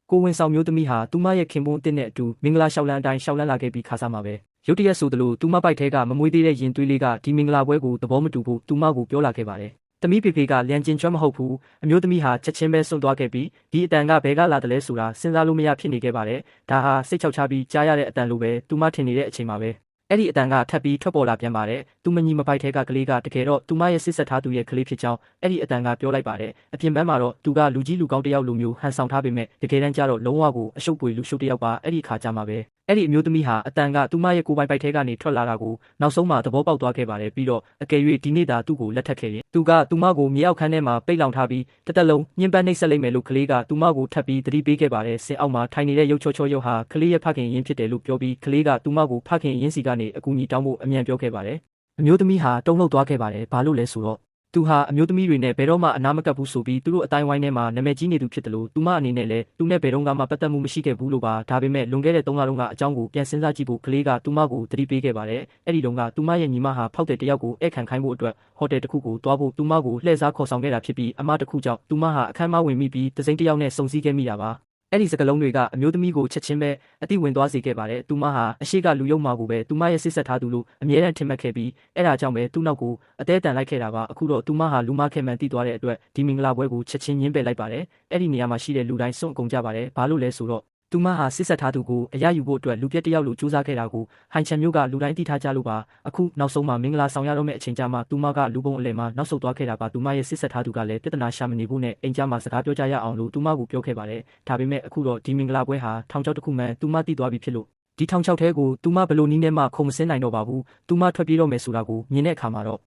ကိုဝင်ဆောင်မျိုးသမီးဟာသူမရဲ့ခင်ပွန်းအစ်နဲ့အတူမင်္ဂလာလျှောက်လန်းအတိုင်းလျှောက်လန်းလာခဲ့ပြီးခါစားမှာပဲရုတ်တရက်ဆိုသလိုသူမပိုက်ထဲကမမွေးသေးတဲ့ရင်သွေးလေးကဒီမင်္ဂလာပွဲကိုသဘောမတူဖို့သူမကိုပြောလာခဲ့ပါတယ်။သမီးဖေဖေကလျံကျင်ကျွမ်းမဟုတ်ဘူးအမျိုးသမီးဟာချက်ချင်းပဲစွန့်သွားခဲ့ပြီးဒီအတန်ကဘဲကလာတယ်လဲဆိုတာစဉ်းစားလို့မရဖြစ်နေခဲ့ပါတယ်။ဒါဟာစိတ်ချောက်ချပြီးကြားရတဲ့အတန်လိုပဲသူမထင်နေတဲ့အချိန်မှာပဲအဲ့ဒီအတန်ကထပ်ပြီးထွက်ပေါ်လာပြန်ပါတယ်။သူမညီမပိုက်ထဲကကလေးကတကယ်တော့သူမရဲ့စစ်ဆက်ထားသူရဲ့ကလေးဖြစ်ကြောင်းအဲ့ဒီအတန်ကပြောလိုက်ပါတယ်။အပြင်ပန်းမှာတော့သူကလူကြီးလူကောင်းတယောက်လိုမျိုးဟန်ဆောင်ထားပေမဲ့တကယ်တမ်းကျတော့လုံးဝကိုအရှုပ်ပွေလူရှုပ်တယောက်ပါအဲ့ဒီခါကြမှာပဲအဲ့ဒီအမျိုးသမီးဟာအတန်ကသူမရဲ့ကိုယ်ပိုင်ပိုက်ထဲကနေထွက်လာတာကိုနောက်ဆုံးမှသဘောပေါက်သွားခဲ့ပါတယ်ပြီးတော့အကယ်၍ဒီနေ့သာသူ့ကိုလက်ထပ်ခဲ့ရင်သူကသူမကိုမြေအောက်ခန်းထဲမှာပိတ်လောင်ထားပြီးတစ်သက်လုံးညှဉ်းပန်းနှိပ်စက်လိုက်မယ်လို့ကလေးကသူမကိုထပ်ပြီးသတိပေးခဲ့ပါတယ်ဆင်အောက်မှာထိုင်နေတဲ့ရုပ်ချောချောရုပ်ဟာကလေးရဲ့ဖခင်ရင်းဖြစ်တယ်လို့ပြောပြီးကလေးကသူမကိုဖခင်ရင်းစီကနေအကူအညီတောင်းဖို့အမြန်ပြောခဲ့ပါတယ်အမျိုးသမီးဟာတုံ့လှုပ်သွားခဲ့ပါတယ်ဘာလို့လဲဆိုတော့သူဟာအမျိုးသမီးတွေနဲ့ဘယ်တော့မှအနာမကပ်ဘူးဆိုပြီးသူတို့အတိုင်းဝိုင်းထဲမှာနာမည်ကြီးနေသူဖြစ်တယ်လို့သူမအနေနဲ့လည်းသူနဲ့ဘယ်တော့မှပတ်သက်မှုမရှိခဲ့ဘူးလို့ပါဒါပေမဲ့လွန်ခဲ့တဲ့3လတုန်းကအကြောင်းကိုပြန်စဉ်းစားကြည့်ဖို့ကလေးကသူမကိုသတိပေးခဲ့ပါတယ်အဲ့ဒီတုန်းကသူမရဲ့ညီမဟာဖောက်တဲ့တယောက်ကိုဧည့်ခံခိုင်းဖို့အတွက်ဟိုတယ်တစ်ခုကိုတွားဖို့သူမကိုလှည့်စားခေါ်ဆောင်ခဲ့တာဖြစ်ပြီးအမတစ်ခုကြောင့်သူမဟာအခန်းမဝင်မိပြီးတစိမ့်တစ်ယောက်နဲ့စုံစည်းခဲ့မိတာပါအဲ့ဒီစကလုံးတွေကအမျိုးသမီးကိုချက်ချင်းပဲအတိဝင်သွားစေခဲ့ပါတယ်။သူမဟာအရှိကလူယုံမာကိုပဲသူမရဲ့စစ်ဆက်ထားသူလို့အမြဲတမ်းထင်မှတ်ခဲ့ပြီးအဲ့ဒါကြောင့်ပဲသူ့နောက်ကိုအသေးတန်လိုက်ခဲ့တာပါ။အခုတော့သူမဟာလူမခဲမှန်တိသွားတဲ့အတွက်ဒီမင်္ဂလာပွဲကိုချက်ချင်းညှင်းပယ်လိုက်ပါတယ်။အဲ့ဒီနေရာမှာရှိတဲ့လူတိုင်းစွန့်ကုန်ကြပါတယ်။ဘာလို့လဲဆိုတော့သူမဟာစစ်ဆက်ထားသူကိုအရယူဖို့အတွက်လူပြက်တယောက်လိုစူးစမ်းခဲ့တာကိုဟိုင်ချန်မျိုးကလူတိုင်းသိထားကြလို့ပါအခုနောက်ဆုံးမှာမင်္ဂလာဆောင်ရတော့မယ့်အချိန်ကြမှာသူမကလူပုံအလဲမှာနောက်ဆုတ်သွားခဲ့တာပါသူမရဲ့စစ်ဆက်ထားသူကလည်းပြဿနာရှာမနေဘူးနဲ့အိမ်ကြမှာစကားပြောကြရအောင်လို့သူမကိုပြောခဲ့ပါတယ်ဒါပေမဲ့အခုတော့ဒီမင်္ဂလာပွဲဟာထောင်ချောက်တစ်ခုမှသူမသိသွားပြီဖြစ်လို့ဒီထောင်ချောက်ထဲကိုသူမဘလို့နီးနဲ့မှခုံမစင်းနိုင်တော့ပါဘူးသူမထွက်ပြေးတော့မယ်ဆိုတာကိုမြင်တဲ့အခါမှာတော့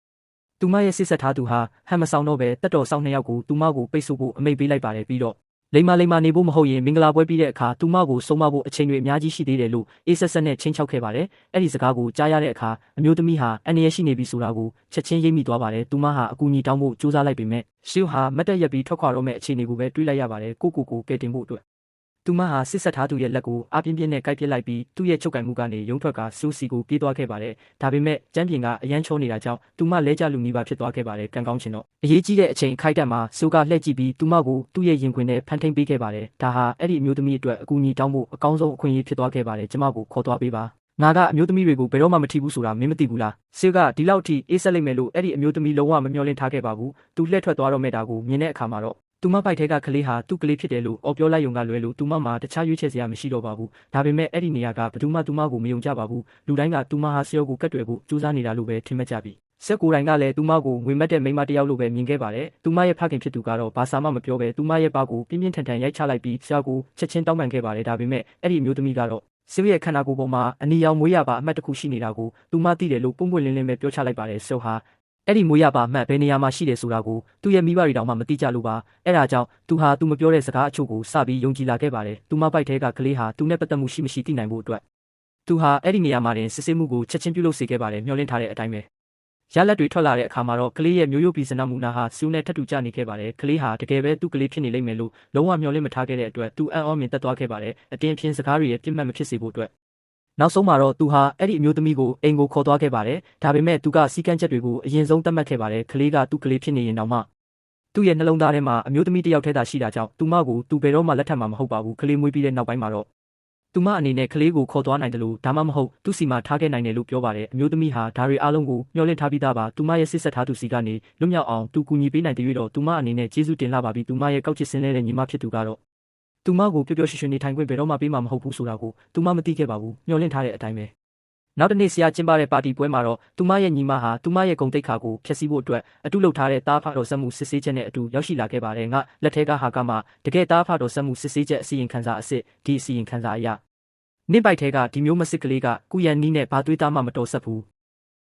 သူမရဲ့စစ်ဆက်ထားသူဟာဟန်မဆောင်တော့ပဲတက်တော်ဆောင်2ယောက်ကိုသူမကိုပိတ်ဆို့ဖို့အမိန့်ပေးလိုက်ပါတယ်ပြီးတော့လိမ္မာနေဖို့မဟုတ်ရင်မင်္ဂလာပွဲပြီးတဲ့အခါသူမကိုဆုံးမဖို့အချိန်တွေအများကြီးရှိသေးတယ်လို့အေးဆက်ဆက်နဲ့ချင်းချောက်ခဲ့ပါတယ်။အဲ့ဒီစကားကိုကြားရတဲ့အခါအမျိုးသမီးဟာအန္တရာယ်ရှိနေပြီဆိုတာကိုချက်ချင်းရိပ်မိသွားပါတယ်။သူမဟာအကူအညီတောင်းဖို့ကြိုးစားလိုက်ပေမဲ့ရှီယိုဟာမတ်တက်ရက်ပြီးထွက်ခွာတော့မယ့်အခြေအနေကိုပဲတွေးလိုက်ရပါတယ်။ကိုကယ်တင်ဖို့အတွက်သူမဟာစစ်ဆက်ထားသူရဲ့လက်ကိုအပြင်းပြင်းနဲ့ကိုက်ပစ်လိုက်ပြီးသူ့ရဲ့ချုပ်ကန်မှုကနေရုံထွက်ကစူးစီကိုပြေးသွားခဲ့ပါတယ်။ဒါပေမဲ့ကျမ်းပြင်ကအရန်ချောနေတာကြောင့်သူမလဲကျလူနီးပါဖြစ်သွားခဲ့ပါတယ်။ကံကောင်းချင်တော့အရေးကြီးတဲ့အချိန်ခိုက်တက်မှာစူကလှည့်ကြည့်ပြီးသူမကိုသူ့ရဲ့ရင်ခွင်နဲ့ဖန်ထိန်ပေးခဲ့ပါတယ်။ဒါဟာအဲ့ဒီအမျိုးသမီးအတွက်အကူအညီတောင်းဖို့အကောင်းဆုံးအခွင့်အရေးဖြစ်သွားခဲ့ပါတယ်။ကျမကိုခေါ်သွားပေးပါ။ငါကအမျိုးသမီးတွေကိုဘယ်တော့မှမထီဘူးဆိုတာမင်းမသိဘူးလား။ဆီကဒီလောက်ထိအေးဆက်လိုက်မယ်လို့အဲ့ဒီအမျိုးသမီးလုံးဝမမျှော်လင့်ထားခဲ့ပါဘူး။သူလှည့်ထွက်သွားတော့မဲ့တာကိုမြင်တဲ့အခါမှာတော့သူမပိုက်ထဲကကလေးဟာသူ့ကလေးဖြစ်တယ်လို့ပြောလိုက်ယုံကလွဲလို့သူမမှာတခြားရွေးချယ်စရာမရှိတော့ပါဘူးဒါပေမဲ့အဲ့ဒီနေရာကဘယ်သူမှသူမကိုမယုံကြပါဘူးလူတိုင်းကသူမဟာဆရာကိုကတ်တွယ်ဖို့ကြိုးစားနေတာလို့ပဲထင်မှတ်ကြပြီဆက်ကိုယ်တိုင်ကလည်းသူမကိုငွေမက်တဲ့မိန်းမတယောက်လိုပဲမြင်ခဲ့ပါတယ်သူမရဲ့ဖခင်ဖြစ်သူကတော့ဘာစာမှမပြောပဲသူမရဲ့ပါကိုပြင်းပြင်းထန်ထန်ရိုက်ချလိုက်ပြီးဆရာကိုချက်ချင်းတောင်းပန်ခဲ့ပါတယ်ဒါပေမဲ့အဲ့ဒီအမျိုးသမီးကတော့ဆီရဲ့ခန္ဓာကိုယ်ပေါ်မှာအနီရောင်မွေးရပါအမှတ်တစ်ခုရှိနေတာကိုသူမသိတယ်လို့ပုံပွင့်လင်းလင်းပဲပြောချလိုက်ပါတယ်ဆိုဟာအဲ့ဒီမွေးရပါအမှတ်ဘယ်နေရာမှာရှိတယ်ဆိုတာကိုသူ့ရဲ့မိဘတွေတောင်မှမသိကြလို့ပါအဲ့ဒါကြောင့်သူဟာသူမပြောတဲ့စကားအချို့ကိုစပြီးယုံကြည်လာခဲ့ပါတယ်သူမပိုက်ထဲကကလေးဟာသူနဲ့ပတ်သက်မှုရှိမရှိသိနိုင်ဖို့အတွက်သူဟာအဲ့ဒီနေရာမှာတင်စစ်ဆေးမှုကိုချက်ချင်းပြုလုပ်စေခဲ့ပါတယ်မျှော်လင့်ထားတဲ့အတိုင်းပဲရလက်တွေထွက်လာတဲ့အခါမှာတော့ကလေးရဲ့မျိုးရိုးပြည်စနမှုနာဟာစူးနဲ့ထပ်တူကျနေခဲ့ပါတယ်ကလေးဟာတကယ်ပဲသူ့ကလေးဖြစ်နေလိမ့်မယ်လို့လုံးဝမျှော်လင့်မထားခဲ့တဲ့အတွက်သူအံ့ဩမြင်သက်သွားခဲ့ပါတယ်အတင်းအဖျင်းစကားတွေရဲ့ပြစ်မှတ်မဖြစ်စေဖို့အတွက်နောက်ဆုံးမှာတော့သူဟာအဲ့ဒီအမျိုးသမီးကိုအိမ်ကိုခေါ်သွားခဲ့ပါတယ်ဒါပေမဲ့သူကစီကန်းချက်တွေကိုအရင်ဆုံးသတ်မှတ်ခဲ့ပါတယ်ကလေးကသူ့ကလေးဖြစ်နေရင်တောင်မှသူ့ရဲ့နှလုံးသားထဲမှာအမျိုးသမီးတစ်ယောက်တည်းသာရှိတာကြောင့်သူမကိုသူဘယ်တော့မှလက်ထပ်မှာမဟုတ်ပါဘူးကလေးမွေးပြီးတဲ့နောက်ပိုင်းမှာတော့သူမအနေနဲ့ကလေးကိုခေါ်သွားနိုင်တယ်လို့ဒါမှမဟုတ်သူ့စီမှာထားခဲ့နိုင်တယ်လို့ပြောပါတယ်အမျိုးသမီးဟာဒါတွေအားလုံးကိုမျှော်လင့်ထားပြီးသားပါသူမရဲ့စစ်ဆက်ထားသူစီကနေလွတ်မြောက်အောင်သူကူညီပေးနိုင်တဲ့တော့သူမအနေနဲ့ကျေးဇူးတင်လှပါပြီသူမရဲ့ကောက်ချစ်စင်းတဲ့ညီမဖြစ်သူကတော့သူမကိုပျော်ပျော်ရွှင်ရွှင်နေထိုင်ခွင့်ဘယ်တော့မှပေးမှာမဟုတ်ဘူးဆိုတာကိုသူမမသိခဲ့ပါဘူးမျှော်လင့်ထားတဲ့အတိုင်းပဲနောက်တနေ့ဆရာကျင်းပတဲ့ပါတီပွဲမှာတော့သူမရဲ့ညီမဟာသူမရဲ့ဂုဏ်သိက္ခာကိုဖျက်ဆီးဖို့အတွက်အတုလုပ်ထားတဲ့တားဖတော်ဆက်မှုစစ်ဆေးချက်နဲ့အတူရောက်ရှိလာခဲ့ပါတယ်ငါလက်ထဲကဟာကမှတကယ်တားဖတော်ဆက်မှုစစ်ဆေးချက်အစီရင်ခံစာအစ်ဒီအစီရင်ခံစာအရနင့်ပိုက်ထဲကဒီမျိုးမစစ်ကလေးကကုရန်နီးနဲ့ဘာသွေးသားမှမတော်ဆက်ဘူး